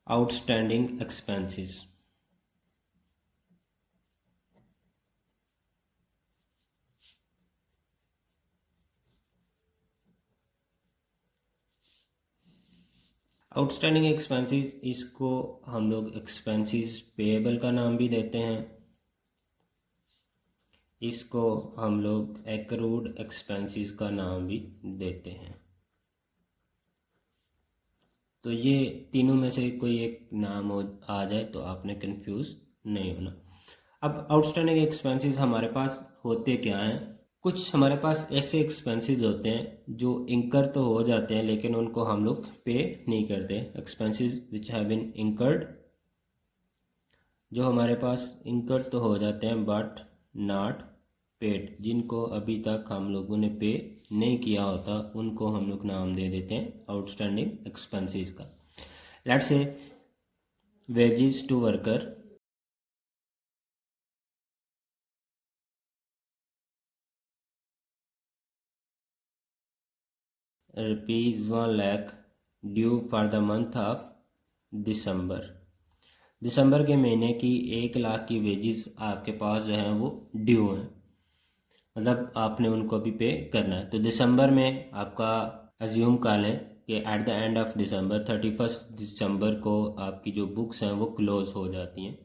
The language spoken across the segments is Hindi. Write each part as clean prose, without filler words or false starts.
Outstanding expenses. आउटस्टैंडिंग एक्सपेंसेस, इसको हम लोग एक्सपेंसेस पेएबल का नाम भी देते हैं, इसको हम लोग एक्रूड एक्सपेंसेस का नाम भी देते हैं। तो ये तीनों में से कोई एक नाम आ जाए तो आपने कंफ्यूज नहीं होना। अब आउटस्टैंडिंग एक्सपेंसेस हमारे पास होते क्या हैं? कुछ हमारे पास ऐसे एक्सपेंसेस होते हैं जो इंकर तो हो जाते हैं लेकिन उनको हम लोग पे नहीं करते। Expenses which have been incurred, जो हमारे पास इंकर तो हो जाते हैं बट नॉट पेड, जिनको अभी तक हम लोगों ने पे नहीं किया होता, उनको हम लोग नाम दे देते हैं आउटस्टैंडिंग एक्सपेंसेस का। Let's say wages to worker, ₹1,00,000 due for the month of December. दिसंबर के महीने की 1,00,000 की वेजेस आपके पास जो है वो ड्यू हैं, मतलब आपने उनको भी पे करना है। तो दिसंबर में आपका अज्यूम कर लें कि at the end of December 31 दिसंबर को आपकी जो बुक्स हैं वो क्लोज़ हो जाती हैं।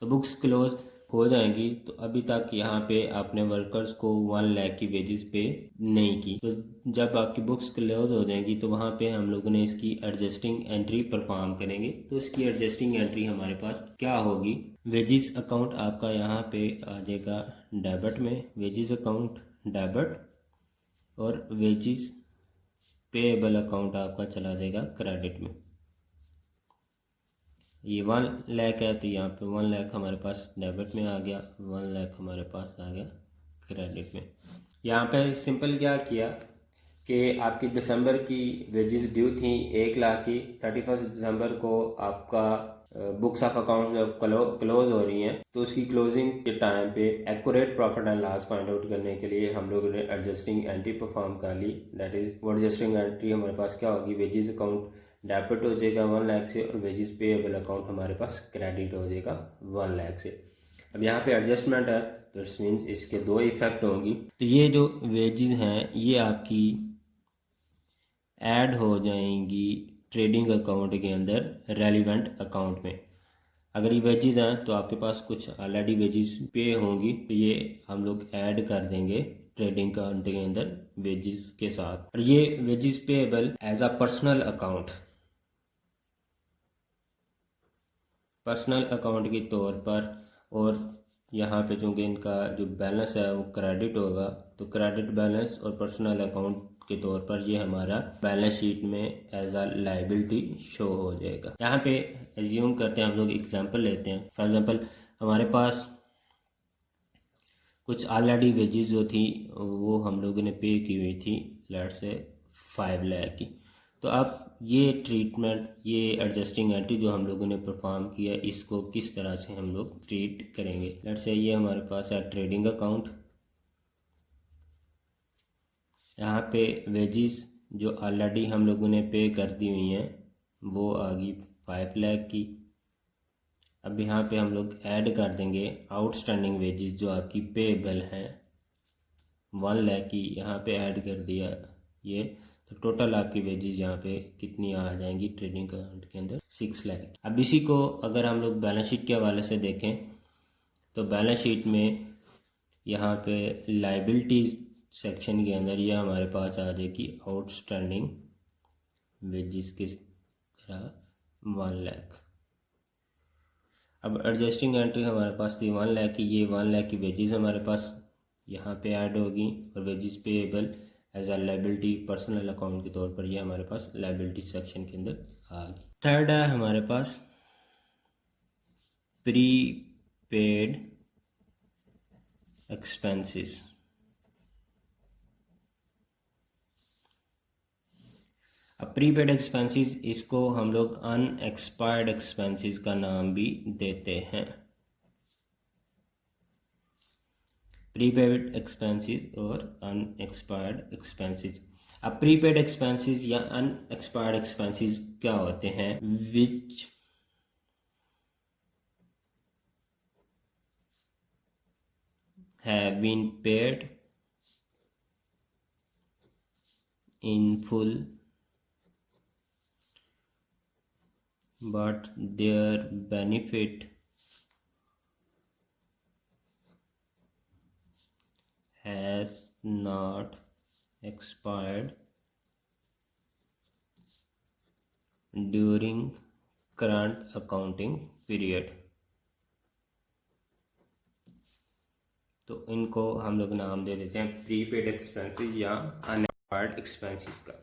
तो बुक्स क्लोज़ हो जाएंगी तो अभी तक यहाँ पे आपने वर्कर्स को 1,00,000 की वेजेस पे नहीं की, तो जब आपकी बुक्स क्लोज हो जाएंगी तो वहाँ पे हम लोगों ने इसकी एडजस्टिंग एंट्री परफॉर्म करेंगे। तो इसकी एडजस्टिंग एंट्री हमारे पास क्या होगी? वेजेस अकाउंट आपका यहाँ पे आ जाएगा डेबिट में, वेजेस अकाउंट डेबिट, और वेजेस पेएबल अकाउंट आपका चला जाएगा क्रेडिट में। ये 1,00,000 है तो यहाँ पे 1,00,000 हमारे पास डेबिट में आ गया, 1,00,000 हमारे पास आ गया क्रेडिट में। यहाँ पे सिंपल क्या किया कि आपकी दिसंबर की वेजेस ड्यू थी 1,00,000 की, 31 दिसंबर को आपका बुक्स ऑफ अकाउंट्स जब क्लोज हो रही हैं तो उसकी क्लोजिंग के टाइम पे accurate profit and loss find out करने के लिए हम लोगों ने एडजस्टिंग एंट्री परफॉर्म कर ली। दैट इज वो एडजस्टिंग एंट्री हमारे पास क्या होगी? वेजेस अकाउंट डेबिट हो जाएगा 1,00,000 से और वेजेस पेएबल अकाउंट हमारे पास क्रेडिट हो जाएगा 1,00,000 से। अब यहाँ पे एडजस्टमेंट है तो इट्स मीन्स इसके दो इफेक्ट होंगी। तो ये जो वेजेस हैं ये आपकी ऐड हो जाएंगी ट्रेडिंग अकाउंट के अंदर रेलिवेंट अकाउंट में। अगर ये वेजेस हैं तो आपके पास कुछ ऑलरेडी वेजेस पे होंगी तो ये हम लोग ऐड कर देंगे ट्रेडिंग अकाउंट के अंदर वेजेस के साथ, और ये wages payable as a personal account, personal account के तौर पर। और यहाँ पे चूँकि इनका जो बैलेंस है वो क्रेडिट होगा तो क्रेडिट बैलेंस और पर्सनल अकाउंट के तौर पर ये हमारा बैलेंस शीट में एज अ लाइबिलिटी शो हो जाएगा। यहाँ पे एज्यूम करते हैं, हम लोग एग्जांपल लेते हैं। फॉर एग्जांपल हमारे पास कुछ ऑलरेडी वेजेस जो थी वो हम लोगों ने पे की हुई थी, लेट्स से 5,00,000 की। तो अब ये ट्रीटमेंट, ये एडजस्टिंग एंट्री जो हम लोगों ने परफॉर्म किया, इसको किस तरह से हम लोग ट्रीट करेंगे? लेट्स से ये हमारे पास है ट्रेडिंग अकाउंट। यहाँ पे वेजेस जो ऑलरेडी हम लोगों ने पे कर दी हुई हैं वो आ गई 5,00,000 की। अब यहाँ पे हम लोग ऐड कर देंगे आउटस्टैंडिंग वेजेस जो आपकी पेएबल हैं 1,00,000 की, यहाँ पे ऐड कर दिया ये, तो टोटल आपकी वेजेस यहाँ पे कितनी आ जाएंगी ट्रेडिंग अकाउंट के अंदर? 6,00,000। अब इसी को अगर हम लोग बैलेंस शीट के हवाले से देखें तो बैलेंस शीट में यहाँ पे लाइबिलिटीज सेक्शन के अंदर ये हमारे पास आ जाएगी आउटस्टैंडिंग वेजेस की तरह 1,00,000। अब एडजस्टिंग एंट्री हमारे पास थी 1,00,000 की, ये 1,00,000 की वेजेस हमारे पास यहाँ पे ऐड होगी और wages payable as a liability personal account के तौर पर ये हमारे पास लाइबिलिटी सेक्शन के अंदर आ गई। थर्ड है हमारे पास प्री पेड एक्सपेंसेस। अब प्रीपेड एक्सपेंसेस, इसको हम लोग अनएक्सपायर्ड एक्सपेंसेस का नाम भी देते हैं। प्रीपेड एक्सपेंसेस और अनएक्सपायर्ड एक्सपेंसेस। अब प्रीपेड एक्सपेंसेस या अनएक्सपायर्ड एक्सपेंसेस क्या होते हैं? विच have been paid in full, but their benefit has not expired during current accounting period। तो इनको हम लोग नाम दे देते हैं प्रीपेड एक्सपेंसेस या अनएक्सपायर्ड एक्सपेंसेस का।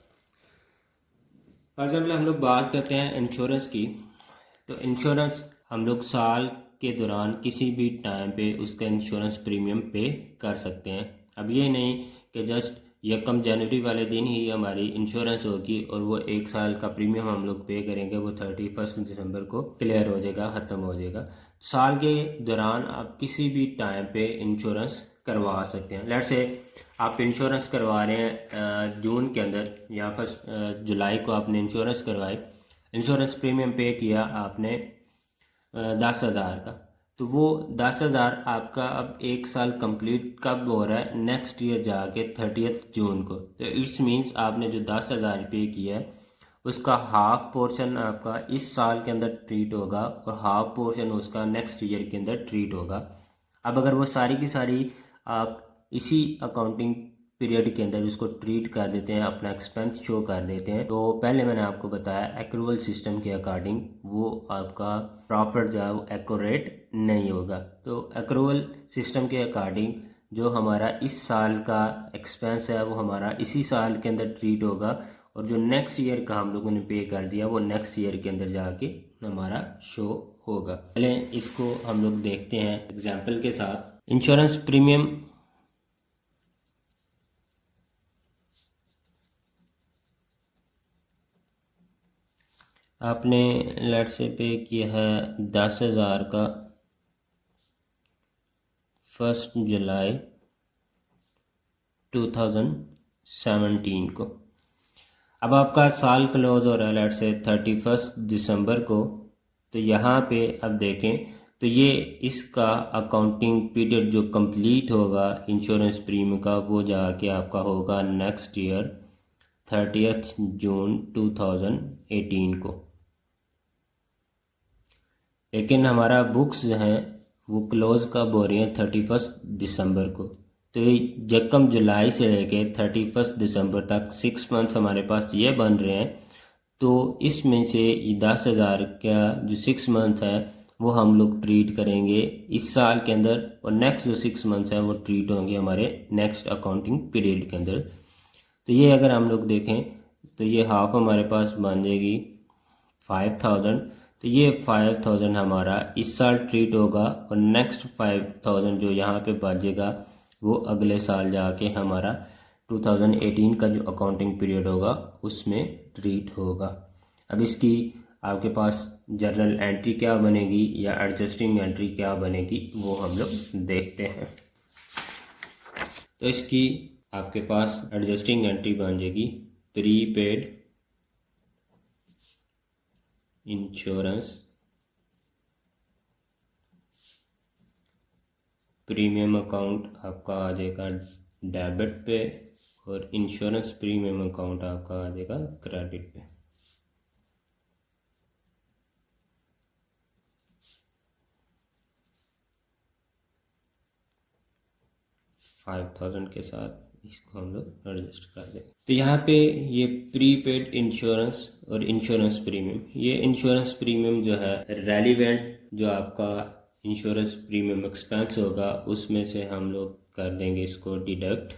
और जब हम लोग बात करते हैं इंश्योरेंस की, तो इंश्योरेंस हम लोग साल के दौरान किसी भी टाइम पे उसका इंश्योरेंस प्रीमियम पे कर सकते हैं। अब ये नहीं कि जस्ट 1 जनवरी वाले दिन ही हमारी इंश्योरेंस होगी और वो 1 साल का प्रीमियम हम लोग पे करेंगे, वो 31 दिसंबर को क्लियर हो जाएगा, ख़त्म हो जाएगा। साल के दौरान आप किसी भी टाइम पे इंश्योरेंस करवा सकते हैं। लेट्स से आप इंश्योरेंस करवा रहे हैं जून के अंदर या फर्स्ट जुलाई को आपने इंश्योरेंस करवाई, इंश्योरेंस प्रीमियम पे किया आपने 10,000 का, तो वो 10,000 आपका अब 1 साल कंप्लीट कब हो रहा है, नेक्स्ट ईयर जाके 30 जून को। तो इट्स मीन्स आपने जो 10,000 पे किया है उसका हाफ पोर्शन आपका इस साल के अंदर ट्रीट होगा और हाफ पोर्शन उसका नेक्स्ट ईयर के अंदर ट्रीट होगा। अब अगर वो सारी की सारी आप इसी अकाउंटिंग पीरियड के अंदर उसको ट्रीट कर देते हैं, अपना एक्सपेंस शो कर देते हैं, तो पहले मैंने आपको बताया एक्रूवल सिस्टम के अकॉर्डिंग वो आपका प्रॉफिट जो है वो एक्यूरेट नहीं होगा। तो एक्रूवल सिस्टम के अकॉर्डिंग जो हमारा इस साल का एक्सपेंस है वो हमारा इसी साल के अंदर ट्रीट होगा और जो नेक्स्ट ईयर का हम लोगों ने पे कर दिया वो नेक्स्ट ईयर के अंदर जाके हमारा शो होगा। पहले इसको हम लोग देखते हैं एग्जाम्पल के साथ। इंश्योरेंस प्रीमियम आपने लेट से पे किया है 10,000 का 1 जुलाई 2017 को। अब आपका साल क्लोज हो रहा है लेट से 31 दिसंबर को, तो यहाँ पे अब देखें तो ये इसका अकाउंटिंग पीरियड जो कंप्लीट होगा इंश्योरेंस प्रीमियम का वो जाके आपका होगा नेक्स्ट ईयर 30 जून 2018 को। लेकिन हमारा बुक्स जो हैं वो क्लोज कब हो रही हैं 31 दिसंबर को। तो यकम जुलाई से लेके 31 दिसंबर तक 6 मंथ हमारे पास ये बन रहे हैं। तो इसमें से 10,000 का जो 6 मंथ है वो हम लोग ट्रीट करेंगे इस साल के अंदर और नेक्स्ट जो 6 मंथ्स हैं वो ट्रीट होंगे हमारे नेक्स्ट अकाउंटिंग पीरियड के अंदर। तो ये अगर हम लोग देखें तो ये हाफ हमारे पास बन जाएगी 5,000। तो ये 5,000 हमारा इस साल ट्रीट होगा और नेक्स्ट 5,000 जो यहाँ पे बचेगा वो अगले साल जाके हमारा 2018 का जो अकाउंटिंग पीरियड होगा उसमें ट्रीट होगा। अब इसकी आपके पास जर्नल एंट्री क्या बनेगी या एडजस्टिंग एंट्री क्या बनेगी वो हम लोग देखते हैं। तो इसकी आपके पास एडजस्टिंग एंट्री बन जाएगी प्रीपेड इंश्योरेंस प्रीमियम अकाउंट आपका आ जाएगा डेबिट पे और इंश्योरेंस प्रीमियम अकाउंट आपका आ जाएगा क्रेडिट पे। $5,000 के साथ इसको हम लोग एडजस्ट कर दें। तो यहाँ पे ये प्रीपेड इंश्योरेंस और इंश्योरेंस प्रीमियम, ये इंश्योरेंस प्रीमियम जो है रेलिवेंट जो आपका इंश्योरेंस प्रीमियम एक्सपेंस होगा उसमें से हम लोग कर देंगे इसको डिडक्ट,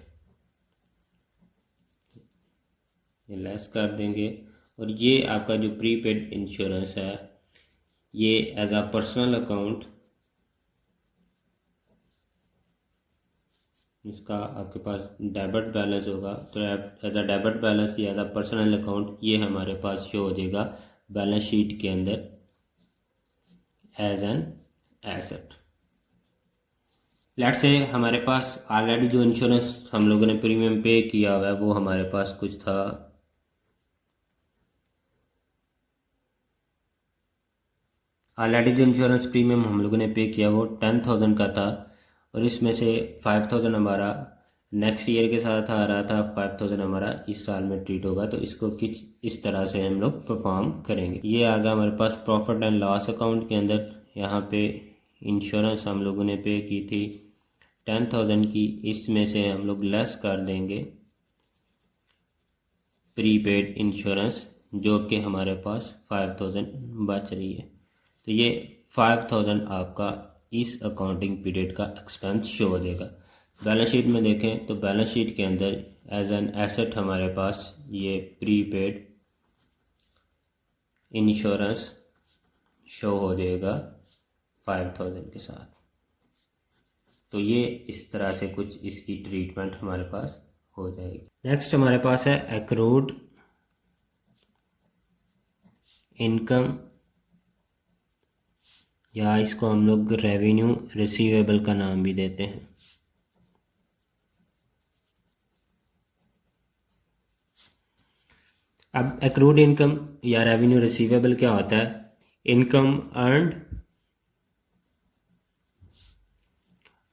ये लेस कर देंगे। और ये आपका जो प्रीपेड इंश्योरेंस है ये एज अ पर्सनल अकाउंट इसका आपके पास डेबिट बैलेंस होगा, तो एज अ डेबिट बैलेंस या एज अ पर्सनल अकाउंट ये हमारे पास शो हो जाएगा बैलेंस शीट के अंदर as an asset. Let's say हमारे पास ऑलरेडी जो इंश्योरेंस हम लोगों ने प्रीमियम पे किया हुआ है वो हमारे पास कुछ था ऑलरेडी जो इंश्योरेंस प्रीमियम हम लोगों ने पे किया वो 10,000 का था और इसमें से 5000 हमारा नेक्स्ट ईयर के साथ आ रहा था, 5000 हमारा इस साल में ट्रीट होगा। तो इसको किस इस तरह से हम लोग परफॉर्म करेंगे। ये आ गया हमारे पास प्रॉफिट एंड लॉस अकाउंट के अंदर। यहाँ पे इंश्योरेंस हम लोगों ने पे की थी 10,000 की, इसमें से हम लोग लेस कर देंगे प्रीपेड इंश्योरेंस, जो कि हमारे पास 5000 बच रही है। तो ये 5000 आपका इस अकाउंटिंग पीरियड का एक्सपेंस शो हो देगा। बैलेंस शीट में देखें तो बैलेंस शीट के अंदर एज एन एसेट हमारे पास ये प्रीपेड इंश्योरेंस शो हो जाएगा 5000 के साथ। तो ये इस तरह से कुछ इसकी ट्रीटमेंट हमारे पास हो जाएगी। नेक्स्ट हमारे पास है एक्रूड इनकम, या इसको हम लोग रेवेन्यू रिसीवेबल का नाम भी देते हैं। अब एक्रूड इनकम या रेवेन्यू रिसीवेबल क्या होता है? इनकम अर्नड,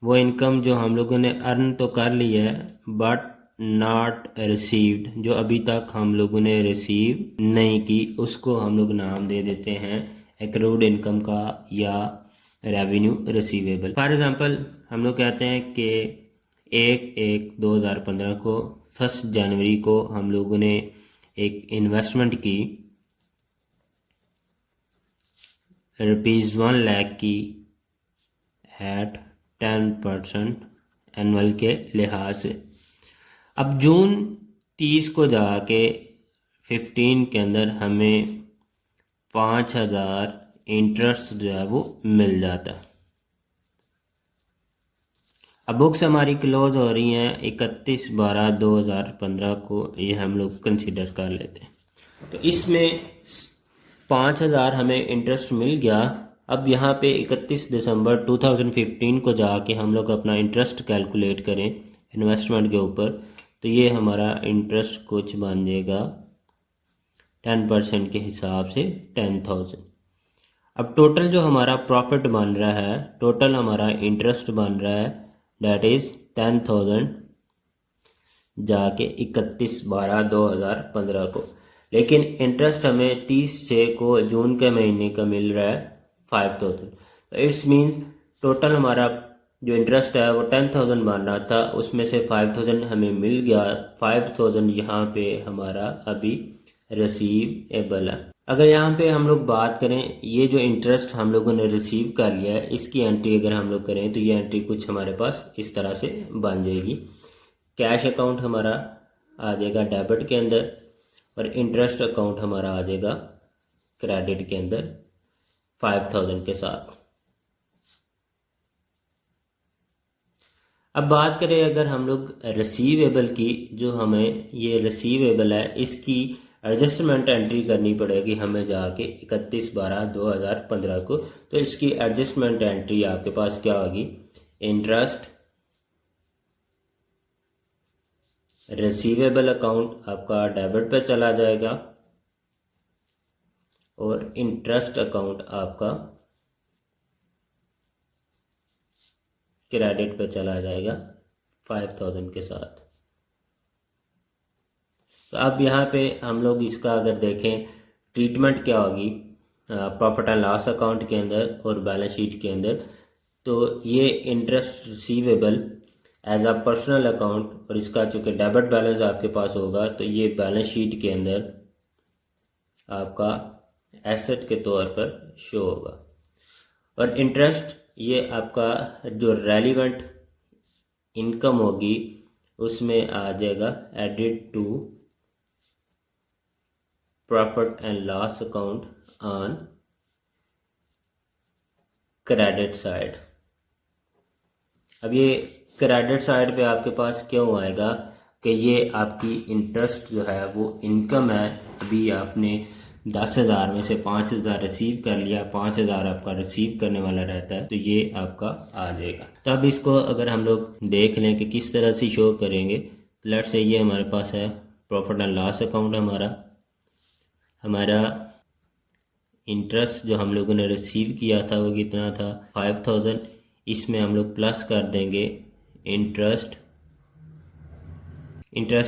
वो इनकम जो हम लोगों ने अर्न तो कर ली है बट नॉट रिसीव्ड, जो अभी तक हम लोगों ने रिसीव नहीं की, उसको हम लोग नाम दे देते हैं एक्रूड इनकम का या रेवेन्यू रिसीवेबल। फॉर एग्ज़ाम्पल हम लोग कहते हैं कि 1/1/2015 को 1 जनवरी को हम लोगों ने एक इन्वेस्टमेंट की ₹1 लाख की एट 10% एनुअल के लिहाज से। अब जून 30 को जाके 15 के अंदर हमें 5000 इंटरेस्ट जो है वो मिल जाता है। अब बुक्स हमारी क्लोज हो रही हैं 31/12/2015 को, ये हम लोग कंसिडर कर लेते हैं। तो इसमें 5000 हमें इंटरेस्ट मिल गया। अब यहाँ पे 31 दिसंबर 2015 को जाके हम लोग अपना इंटरेस्ट कैलकुलेट करें इन्वेस्टमेंट के ऊपर, तो ये हमारा इंटरेस्ट कुछ बन जाएगा 10% के हिसाब से 10,000। अब टोटल जो हमारा प्रॉफिट बन रहा है, टोटल हमारा इंटरेस्ट बन रहा है डेट इज़ 10,000 जाके 31/12/2015 को, लेकिन इंटरेस्ट हमें 30/6 को जून के महीने का मिल रहा है 5,000। तो इट्स मीन्स टोटल हमारा जो इंटरेस्ट है वो 10,000 बन रहा था, उसमें से 5,000 हमें मिल गया। 5,000 यहाँ पे हमारा अभी रिसीवेबल है। अगर यहाँ पे हम लोग बात करें, ये जो इंटरेस्ट हम लोगों ने रिसीव कर लिया है, इसकी एंट्री अगर हम लोग करें तो ये एंट्री कुछ हमारे पास इस तरह से बन जाएगी। कैश अकाउंट हमारा आ जाएगा डेबिट के अंदर और इंटरेस्ट अकाउंट हमारा आ जाएगा क्रेडिट के अंदर 5,000 के साथ। अब बात करें अगर हम लोग रिसीवेबल की, जो हमें ये रिसीवेबल है इसकी एडजस्टमेंट एंट्री करनी पड़ेगी हमें जाके 31/12/2015 को। तो इसकी एडजस्टमेंट एंट्री आपके पास क्या होगी? इंटरेस्ट रिसीवेबल अकाउंट आपका डेबिट पे चला जाएगा और इंटरेस्ट अकाउंट आपका क्रेडिट पे चला जाएगा 5,000 के साथ। तो अब यहाँ पे हम लोग इसका अगर देखें ट्रीटमेंट क्या होगी प्रॉफिट एंड लॉस अकाउंट के अंदर और बैलेंस शीट के अंदर, तो ये interest receivable as a personal account और इसका चूँकि डेबिट बैलेंस आपके पास होगा तो ये बैलेंस शीट के अंदर आपका एसेट के तौर पर शो होगा। और इंटरेस्ट ये आपका जो रेलिवेंट इनकम होगी उसमें आ जाएगा added to profit and loss account on credit side. अब ये क्रेडिट साइड पे आपके पास क्यों आएगा कि ये आपकी इंटरेस्ट जो है वो इनकम है। अभी आपने 10,000 में से 5,000 रिसीव कर लिया, 5,000 आपका रिसीव करने वाला रहता है, तो ये आपका आ जाएगा। तो अब इसको अगर हम लोग देख लें कि किस तरह से शो करेंगे, लेट्स से ये हमारे पास है प्रॉफिट एंड लॉस अकाउंट। हमारा इंटरेस्ट जो हम लोगों ने रिसीव किया था वो कितना था 5,000। इसमें हम लोग प्लस कर देंगे इंटरेस्ट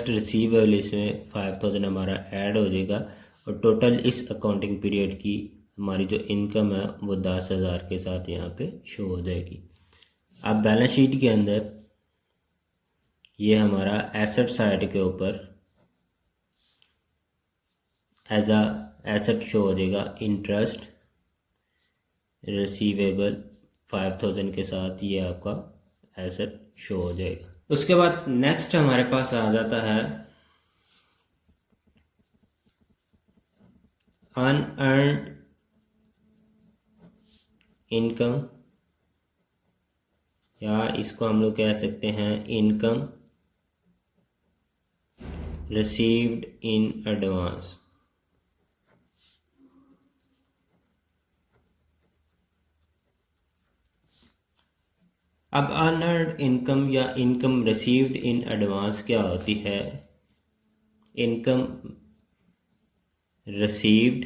रिसीवेबल, इसमें 5000 हमारा ऐड हो जाएगा और टोटल इस अकाउंटिंग पीरियड की हमारी जो इनकम है वो 10,000 के साथ यहाँ पे शो हो जाएगी। अब बैलेंस शीट के अंदर ये हमारा एसेट साइड के ऊपर एज आ एसेट शो हो जाएगा इंटरेस्ट रिसीवेबल 5000 के साथ, ये आपका एसेट शो हो जाएगा। उसके बाद नेक्स्ट हमारे पास आ जाता है अनअर्न्ड इनकम, या इसको हम लोग कह सकते हैं इनकम रिसीव्ड इन एडवांस। अब अनअर्न्ड इनकम या इनकम रिसीव्ड इन एडवांस क्या होती है? इनकम रिसीव्ड,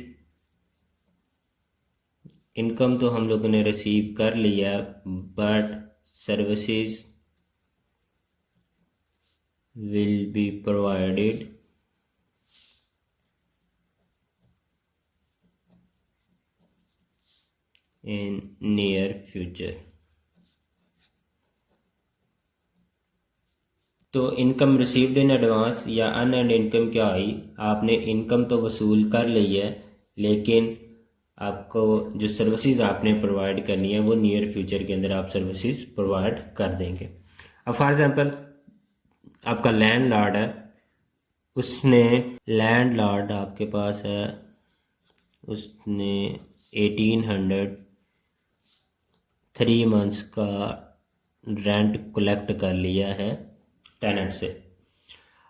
इनकम तो हम लोगों ने रिसीव कर लिया, but services will be provided in near future. तो इनकम रिसीव्ड इन एडवांस या अनअर्न्ड इनकम क्या आई? आपने इनकम तो वसूल कर ली है, लेकिन आपको जो सर्विसेज आपने प्रोवाइड करनी है वो नियर फ्यूचर के अंदर आप सर्विसेज प्रोवाइड कर देंगे। अब फॉर एग्जांपल आपका लैंडलॉर्ड है, उसने लैंडलॉर्ड आपके पास है, उसने 1800 3 मंथ्स का रेंट कलेक्ट कर लिया है टेनेंट से।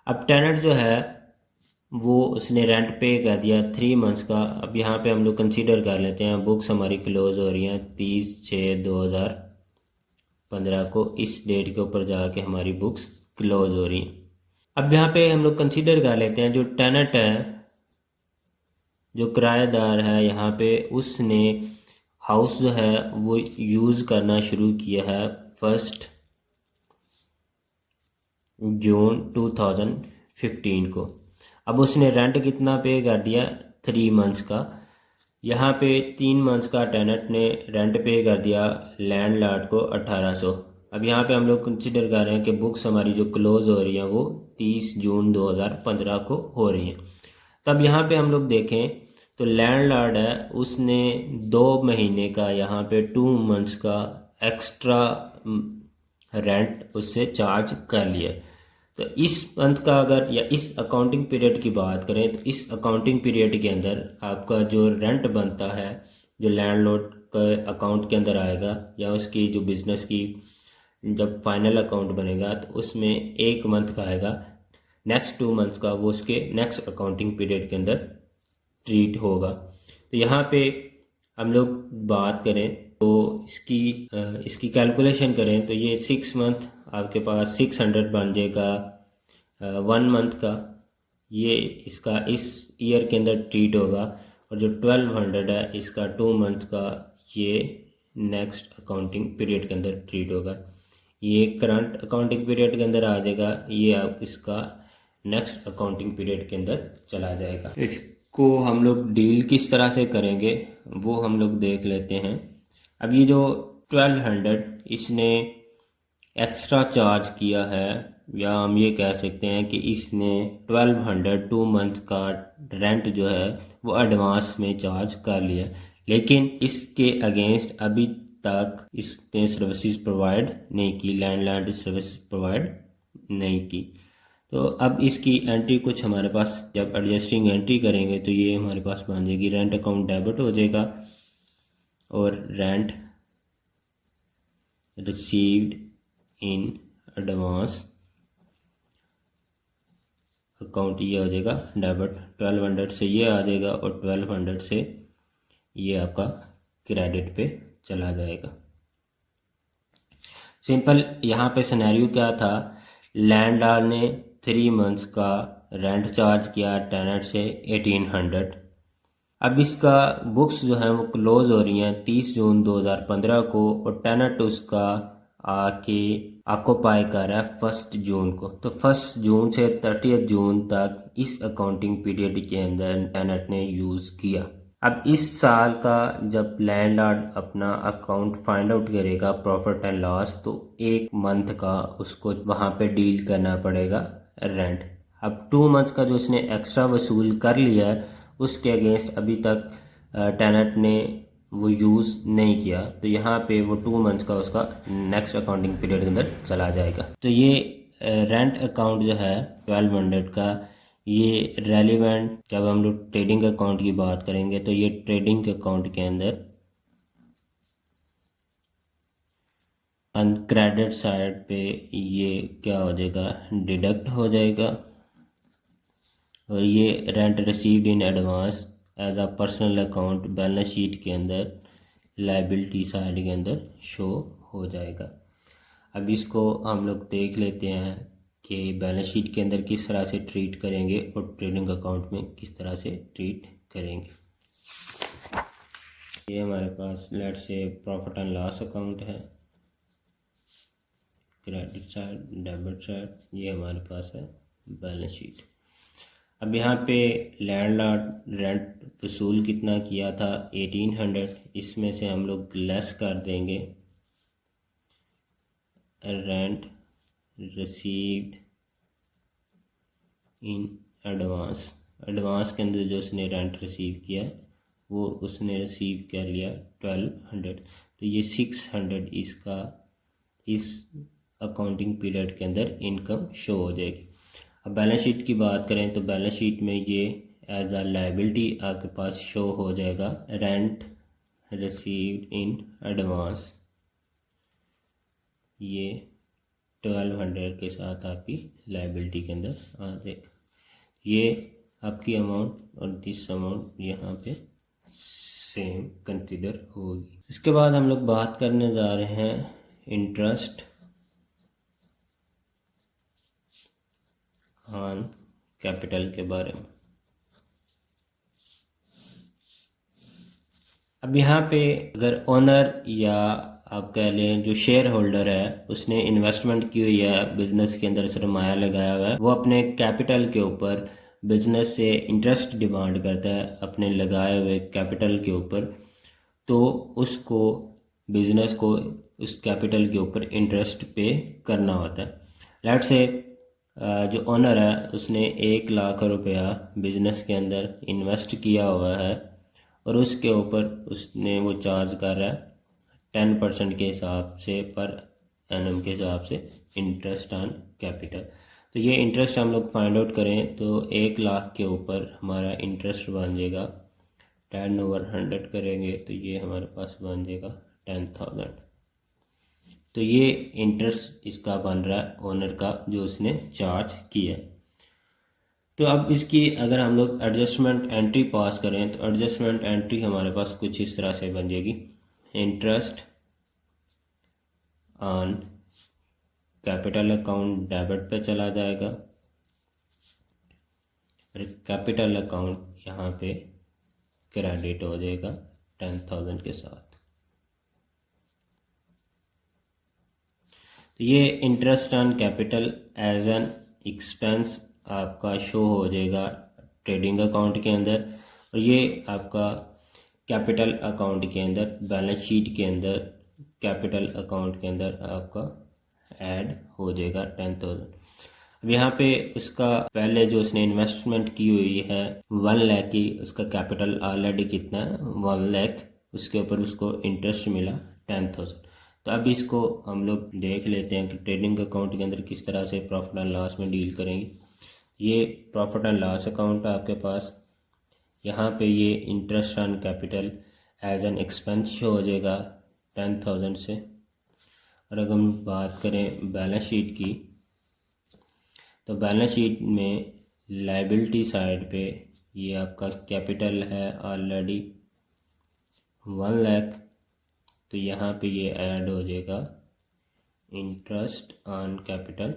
अब टेनेंट जो है वो उसने रेंट पे कर दिया 3 मंथ्स का। अब यहाँ पे हम लोग कंसीडर कर लेते हैं बुक्स हमारी क्लोज हो रही हैं 30/6/2015 को, इस डेट के ऊपर जाके हमारी बुक्स क्लोज हो रही हैं। अब यहाँ पे हम लोग कंसीडर कर लेते हैं जो टेनेंट है, जो किराएदार है, यहाँ पे उसने हाउस जो है वो यूज़ करना शुरू किया है 1 जून 2015 को। अब उसने रेंट कितना पे कर दिया? 3 मंथ्स का। यहाँ पे 3 मंथ्स का टेनेंट ने रेंट पे कर दिया लैंडलॉर्ड को 1800। अब यहाँ पे हम लोग कंसिडर कर रहे हैं कि बुक्स हमारी जो क्लोज हो रही हैं वो 30 जून 2015 को हो रही हैं। तब यहाँ पे हम लोग देखें तो लैंडलॉर्ड है, उसने 2 महीने का यहाँ पे 2 मंथ्स का एक्स्ट्रा रेंट उससे चार्ज कर लिया। तो इस मंथ का अगर या इस अकाउंटिंग पीरियड की बात करें तो इस अकाउंटिंग पीरियड के अंदर आपका जो रेंट बनता है जो लैंडलॉर्ड के अकाउंट के अंदर आएगा या उसकी जो बिज़नेस की जब फाइनल अकाउंट बनेगा तो उसमें 1 मंथ का आएगा, नेक्स्ट 2 मंथ्स का वो उसके नेक्स्ट अकाउंटिंग पीरियड के अंदर ट्रीट होगा। तो यहाँ पे हम लोग बात करें तो इसकी कैलकुलेशन करें तो ये 6 मंथ आपके पास 600 बन जाएगा 1 मंथ का, ये इसका इस ईयर के अंदर ट्रीट होगा। और जो 1200 है इसका 2 मंथ का, ये नेक्स्ट अकाउंटिंग पीरियड के अंदर ट्रीट होगा। ये करंट अकाउंटिंग पीरियड के अंदर आ जाएगा, ये आप इसका नेक्स्ट अकाउंटिंग पीरियड के अंदर चला जाएगा। इसको हम लोग डील किस तरह से करेंगे वो हम लोग देख लेते हैं। अब ये जो 1200 इसने एक्स्ट्रा चार्ज किया है, या हम ये कह सकते हैं कि इसने 1200 2 मंथ का रेंट जो है वो एडवांस में चार्ज कर लिया, लेकिन इसके अगेंस्ट अभी तक इसने सर्विसेज प्रोवाइड नहीं की, लैंड सर्विस प्रोवाइड नहीं की। तो अब इसकी एंट्री कुछ हमारे पास जब एडजस्टिंग एंट्री करेंगे तो ये हमारे पास बन जाएगी, रेंट अकाउंट डेबिट हो जाएगा और rent received in advance account ये हो जाएगा डेबिट। 1200 से ये आ जाएगा और 1200 से ये आपका क्रेडिट पे चला जाएगा। सिंपल यहाँ पे सिनेरियो क्या था, लैंडलॉर्ड ने 3 मंथ्स का रेंट चार्ज किया टेनेंट से 1800, अब इसका बुक्स जो हैं वो क्लोज़ हो रही हैं 30 जून 2015 को और टेनेंट उसका आके ऑक्यूपाई कर रहा है 1 जून को। तो 1 जून से 30 जून तक इस अकाउंटिंग पीरियड के अंदर टेनेंट ने यूज़ किया। अब इस साल का जब लैंडलॉर्ड अपना अकाउंट फाइंड आउट करेगा प्रॉफिट एंड लॉस, तो 1 मंथ का उसको वहाँ पे डील करना पड़ेगा रेंट। अब 2 मंथ का जो उसने एक्स्ट्रा वसूल कर लिया है उसके अगेंस्ट अभी तक टेनेंट ने वो यूज़ नहीं किया, तो यहाँ पे वो 2 मंथ का उसका नेक्स्ट अकाउंटिंग पीरियड के अंदर चला जाएगा। तो ये रेंट अकाउंट जो है 1200 का, ये रेलिवेंट जब हम लोग ट्रेडिंग अकाउंट की बात करेंगे तो ये ट्रेडिंग अकाउंट के अंदर क्रेडिट साइड पे ये क्या हो जाएगा, डिडक्ट हो जाएगा। और ये rent received in advance as a personal account balance sheet के अंदर लायबिलिटी साइड के अंदर शो हो जाएगा। अब इसको हम लोग देख लेते हैं कि बैलेंस शीट के अंदर किस तरह से ट्रीट करेंगे और ट्रेडिंग अकाउंट में किस तरह से ट्रीट करेंगे। ये हमारे पास लेट से प्रॉफिट एंड लॉस अकाउंट है, क्रेडिट साइड डेबिट साइड, ये हमारे पास है बैलेंस शीट। अब यहाँ पे लैंडलॉर्ड रेंट वसूल कितना किया था 1800, इसमें से हम लोग लेस कर देंगे rent received in advance. Advance के अंदर जो उसने रेंट रिसीव किया वो उसने रिसीव कर लिया 1200, तो ये 600 इसका इस अकाउंटिंग पीरियड के अंदर इनकम शो हो जाएगी। अब बैलेंस शीट की बात करें तो बैलेंस शीट में ये एज अ लायबिलिटी आपके पास शो हो जाएगा रेंट रिसीव्ड इन एडवांस, ये 1200 के साथ आपकी लायबिलिटी के अंदर आ जाएगा। ये आपकी अमाउंट और दिस अमाउंट यहाँ पे सेम कंसिडर होगी। इसके बाद हम लोग बात करने जा रहे हैं इंटरेस्ट ऑन कैपिटल के बारे में। अब यहाँ पे अगर ओनर या आप कह लें जो शेयर होल्डर है उसने इन्वेस्टमेंट की हुई है बिजनेस के अंदर, सरमाया लगाया हुआ है, वो अपने कैपिटल के ऊपर बिजनेस से इंटरेस्ट डिमांड करता है अपने लगाए हुए कैपिटल के ऊपर, तो उसको बिजनेस को उस कैपिटल के ऊपर इंटरेस्ट पे करना होता है। लेट्स से जो ओनर है उसने 1 लाख रुपया बिजनेस के अंदर इन्वेस्ट किया हुआ है और उसके ऊपर उसने वो चार्ज कर रहा है 10% के हिसाब से पर एनम के हिसाब से इंटरेस्ट ऑन कैपिटल। तो ये इंटरेस्ट हम लोग फाइंड आउट करें तो 1 लाख के ऊपर हमारा इंटरेस्ट बन जाएगा 10/100 करेंगे तो ये हमारे पास बन जाएगा 10,000। तो ये इंटरेस्ट इसका बन रहा है ओनर का जो उसने चार्ज किया। तो अब इसकी अगर हम लोग एडजस्टमेंट एंट्री पास करें तो एडजस्टमेंट एंट्री हमारे पास कुछ इस तरह से बन जाएगी, interest on capital account debit पे चला जाएगा और कैपिटल अकाउंट यहाँ पे क्रेडिट हो जाएगा 10,000 के साथ। तो ये interest on capital as an expense आपका शो हो जाएगा ट्रेडिंग अकाउंट के अंदर और ये आपका कैपिटल अकाउंट के अंदर बैलेंस शीट के अंदर कैपिटल अकाउंट के अंदर आपका ऐड हो जाएगा 10,000। अब यहाँ पे उसका पहले जो उसने इन्वेस्टमेंट की हुई है 1 लाख की, उसका कैपिटल ऑलरेडी कितना है 1 लाख, उसके ऊपर उसको इंटरेस्ट मिला 10,000। तो अब इसको हम लोग देख लेते हैं कि ट्रेडिंग अकाउंट के अंदर किस तरह से प्रॉफिट एंड लॉस में डील करेंगे। ये प्रॉफिट एंड लॉस अकाउंट है आपके पास, यहाँ पे ये interest on capital as an expense हो जाएगा 10,000 से। और अगर हम बात करें बैलेंस शीट की तो बैलेंस शीट में लायबिलिटी साइड पे ये आपका कैपिटल है ऑलरेडी 1 लाख, तो यहाँ पे ये ऐड हो जाएगा इंटरेस्ट ऑन कैपिटल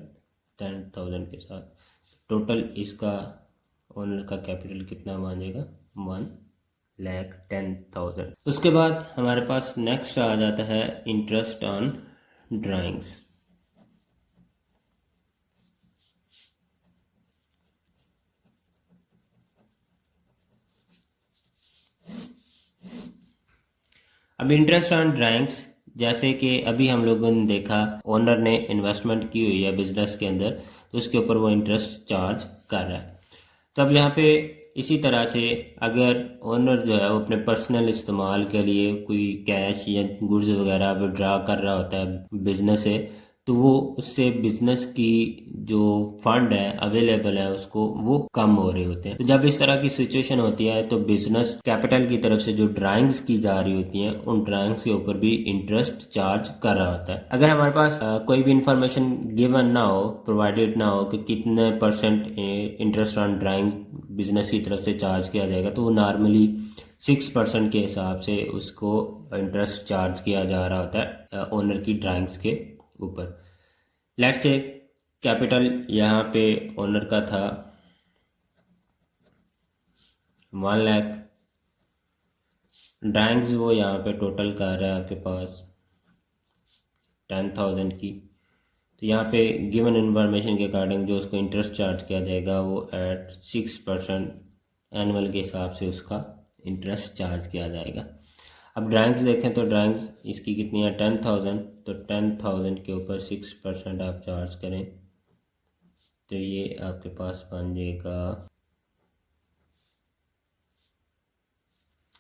10,000 के साथ। टोटल इसका ओनर का कैपिटल कितना बन जाएगा 1 5,10,000। उसके बाद हमारे पास नेक्स्ट आ जाता है इंटरेस्ट ऑन ड्राइंग्स। अब इंटरेस्ट ऑन ड्राइंग्स, जैसे कि अभी हम लोगों ने देखा ओनर ने इन्वेस्टमेंट की हुई है बिजनेस के अंदर, तो उसके ऊपर वो इंटरेस्ट चार्ज कर रहा है। तो अब यहाँ पे इसी तरह से अगर ओनर जो है वो अपने पर्सनल इस्तेमाल के लिए कोई कैश या गुड्स वगैरह विड्रा कर रहा होता है बिजनेस से, तो वो उससे बिजनेस की जो फंड है अवेलेबल है उसको वो कम हो रहे होते हैं। तो जब इस तरह की सिचुएशन होती है तो बिजनेस कैपिटल की तरफ से जो ड्राइंग्स की जा रही होती हैं उन ड्राइंग्स के ऊपर भी इंटरेस्ट चार्ज कर रहा होता है। अगर हमारे पास कोई भी इंफॉर्मेशन गिवन ना हो, प्रोवाइडेड ना हो कि कितने % इंटरेस्ट ऑन ड्राइंग बिजनेस की तरफ से चार्ज किया जाएगा, तो वो नॉर्मली 6% के हिसाब से उसको इंटरेस्ट चार्ज किया जा रहा होता है ओनर की ड्राइंग्स के ऊपर। लेट्स से कैपिटल यहाँ पे ओनर का था 1 लाख, ड्राइंग्स वो यहाँ पे टोटल कर रहा है आपके पास 10,000 की। तो यहाँ पे गिवन इन्फॉर्मेशन के अकॉर्डिंग जो उसको इंटरेस्ट चार्ज किया जाएगा वो एट 6% एनुअल के हिसाब से उसका इंटरेस्ट चार्ज किया जाएगा। अब ड्राइंग्स देखें तो ड्राइंग्स इसकी कितनी है 10,000, तो 10,000 के ऊपर 6% आप चार्ज करें तो ये आपके पास बन जाएगा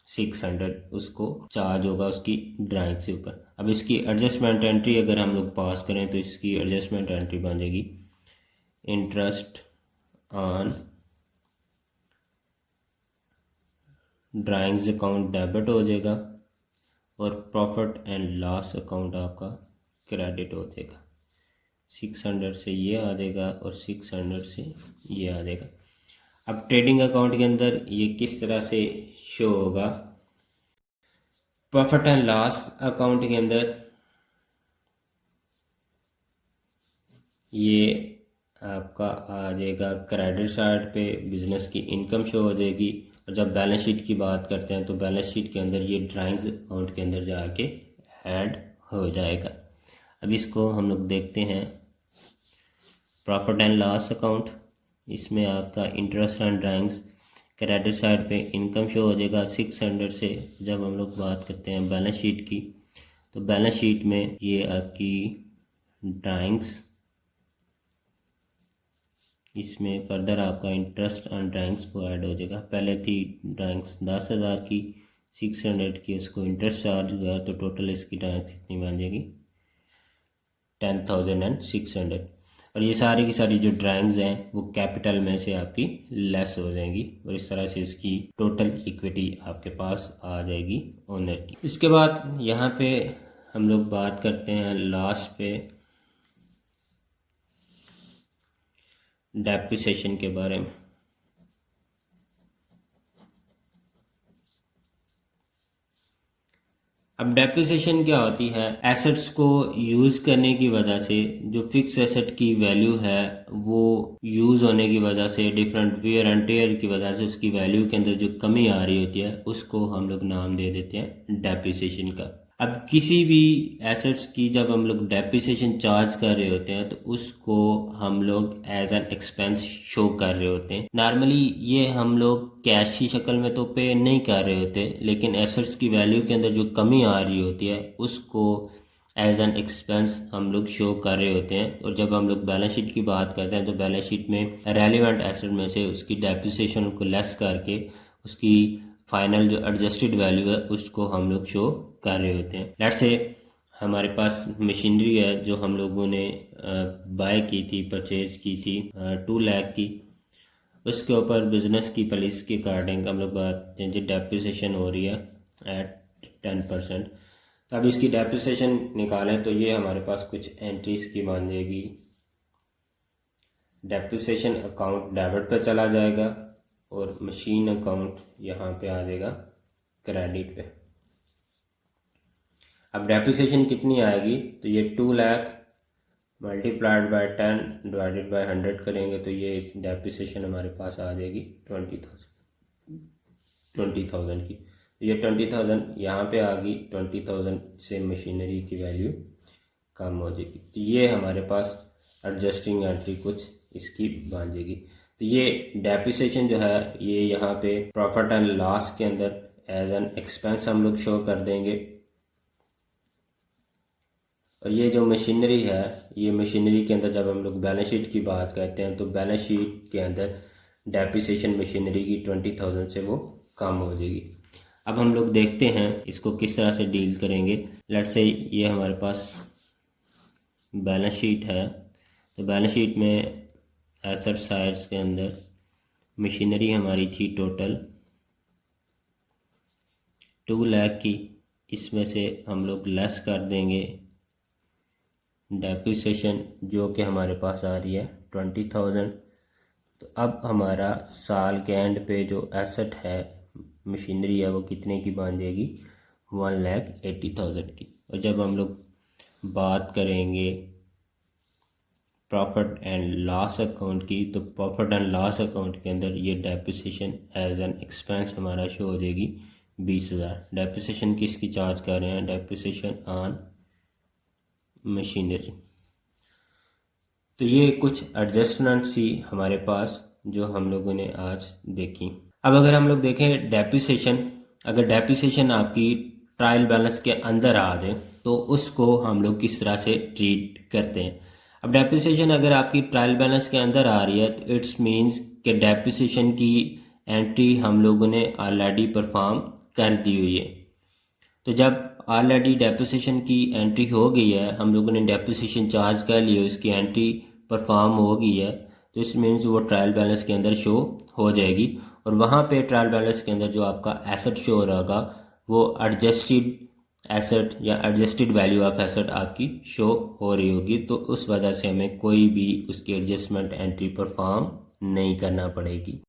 600, उसको चार्ज होगा उसकी ड्राइंग के ऊपर। अब इसकी एडजस्टमेंट एंट्री अगर हम लोग पास करें तो इसकी एडजस्टमेंट एंट्री बन जाएगी interest on drawings account debit हो जाएगा और प्रॉफिट एंड लॉस अकाउंट आपका क्रेडिट हो जाएगा। 600 से ये आ जाएगा और 600 से ये आ जाएगा। अब ट्रेडिंग अकाउंट के अंदर ये किस तरह से शो होगा, प्रॉफिट एंड लॉस अकाउंट के अंदर ये आपका आ जाएगा क्रेडिट साइड पे बिजनेस की इनकम शो हो जाएगी, और जब बैलेंस शीट की बात करते हैं तो बैलेंस शीट के अंदर ये ड्राइंग्स अकाउंट के अंदर जाके ऐड हो जाएगा। अब इसको हम लोग देखते हैं प्रॉफिट एंड लॉस अकाउंट, इसमें आपका interest on drawings credit side पे इनकम शो हो जाएगा 600 से। जब हम लोग बात करते हैं बैलेंस शीट की तो बैलेंस शीट में ये आपकी ड्राइंग्स, इसमें फर्दर आपका इंटरेस्ट ऑन ड्राइंग्स को ऐड हो जाएगा। पहले थी ड्राइंग्स 10,000 की, 600 की उसको इंटरेस्ट चार्ज हुआ तो टोटल इसकी ड्राइंग्स कितनी बन जाएगी 10,600। और ये सारी की सारी जो ड्राइंग्स हैं वो कैपिटल में से आपकी लेस हो जाएंगी और इस तरह से उसकी टोटल इक्विटी आपके पास आ जाएगी ओनर की। इसके बाद यहाँ पे हम लोग बात करते हैं लास्ट पे डेप्रिसिएशन के बारे में। अब डेप्रिसिएशन क्या होती है, एसेट्स को यूज़ करने की वजह से जो फिक्स एसेट की वैल्यू है वो यूज़ होने की वजह से डिफरेंट वेयर एंड टेयर की वजह से उसकी वैल्यू के अंदर जो कमी आ रही होती है उसको हम लोग नाम दे देते हैं डेप्रिसिएशन का। अब किसी भी एसेट्स की जब हम लोग डेप्रिसिएशन चार्ज कर रहे होते हैं तो उसको हम लोग एज एन एक्सपेंस शो कर रहे होते हैं। नॉर्मली ये हम लोग कैश की शक्ल में तो पे नहीं कर रहे होते, लेकिन एसेट्स की वैल्यू के अंदर जो कमी आ रही होती है उसको एज एन एक्सपेंस हम लोग शो कर रहे होते हैं। और जब हम लोग बैलेंस शीट की बात करते हैं तो बैलेंस शीट में रेलिवेंट एसेट में से उसकी डेप्रिसिएशन को लेस करके उसकी फाइनल जो एडजस्टेड वैल्यू है उसको हम लोग शो कर रहे होते हैं। लेट्स से हमारे पास मशीनरी है जो हम लोगों ने बाय की थी, परचेज की थी 2 लाख की, उसके ऊपर बिजनेस की पॉलिसी के अकॉर्डिंग हम लोग बात जी डेप्रिसिएशन हो रही है एट 10%। तो अब इसकी डेप्रिसिएशन निकालें तो ये हमारे पास कुछ एंट्रीज की बन जाएगी। डेप्रिसिएशन अकाउंट डेबिट पे चला जाएगा और मशीन अकाउंट यहाँ पे आ जाएगा क्रेडिट पे। अब डेप्रिसिएशन कितनी आएगी तो ये 2 lakh multiplied by 10 divided by 100 करेंगे तो ये डेप्रिसिएशन हमारे पास आ जाएगी 20,000 की। ये 20,000 यहाँ पे आ गई, 20,000 से मशीनरी की वैल्यू कम हो जाएगी। तो ये हमारे पास एडजस्टिंग एंट्री कुछ इसकी बन जाएगी। तो ये डेप्रिसिएशन जो है ये यहाँ पे प्रॉफिट एंड लॉस के अंदर एज एन एक्सपेंस हम लोग शो कर देंगे। और ये जो मशीनरी है, ये मशीनरी के अंदर जब हम लोग बैलेंस शीट की बात करते हैं तो बैलेंस शीट के अंदर डेप्रिसिएशन मशीनरी की 20,000 से वो कम हो जाएगी। अब हम लोग देखते हैं इसको किस तरह से डील करेंगे। लेट्स से ये हमारे पास बैलेंस शीट है, तो बैलेंस शीट में एसेट साइड्स के अंदर मशीनरी हमारी थी टोटल 2 लाख की, इसमें से हम लोग लेस कर देंगे डेप्रिसिएशन जो कि हमारे पास आ रही है 20,000। तो अब हमारा साल के एंड पे जो एसेट है मशीनरी है वो कितने की बन जाएगी, 1,80,000 की। और जब हम लोग बात करेंगे प्रॉफिट एंड लॉस अकाउंट की, तो प्रॉफिट एंड लॉस अकाउंट के अंदर ये डेप्रिसिएशन एज एन एक्सपेंस हमारा शो हो जाएगी 20,000। डेप्रिसिएशन किसकी चार्ज कर रहे हैं, डेप्रिसिएशन ऑन मशीनरी। तो ये कुछ एडजस्टमेंट सी हमारे पास जो हम लोगों ने आज देखी। अब अगर हम लोग देखें डेप्रिसिएशन, अगर डेप्रिसिएशन आपकी ट्रायल बैलेंस के अंदर आ जाए तो उसको हम लोग किस तरह से ट्रीट करते हैं। अब डेप्रिसिएशन अगर आपकी ट्रायल बैलेंस के अंदर आ रही है तो इट्स मीन्स कि डेप्रिसिएशन की एंट्री हम लोगों ने ऑलरेडी परफॉर्म कर दी हुई है। तो जब ऑलरेडी डेप्रिसिएशन की एंट्री हो गई है, हम लोगों ने डेप्रिसिएशन चार्ज कर लिया, उसकी एंट्री परफॉर्म हो गई है, तो इस मीन्स वो ट्रायल बैलेंस के अंदर शो हो जाएगी। और वहाँ पे ट्रायल बैलेंस के अंदर जो आपका एसेट शो हो रहेगा वो एडजस्टेड एसेट या एडजस्टेड वैल्यू ऑफ एसेट आपकी शो हो रही होगी। तो उस वजह से हमें कोई भी उसकी एडजस्टमेंट एंट्री परफॉर्म नहीं करना पड़ेगी।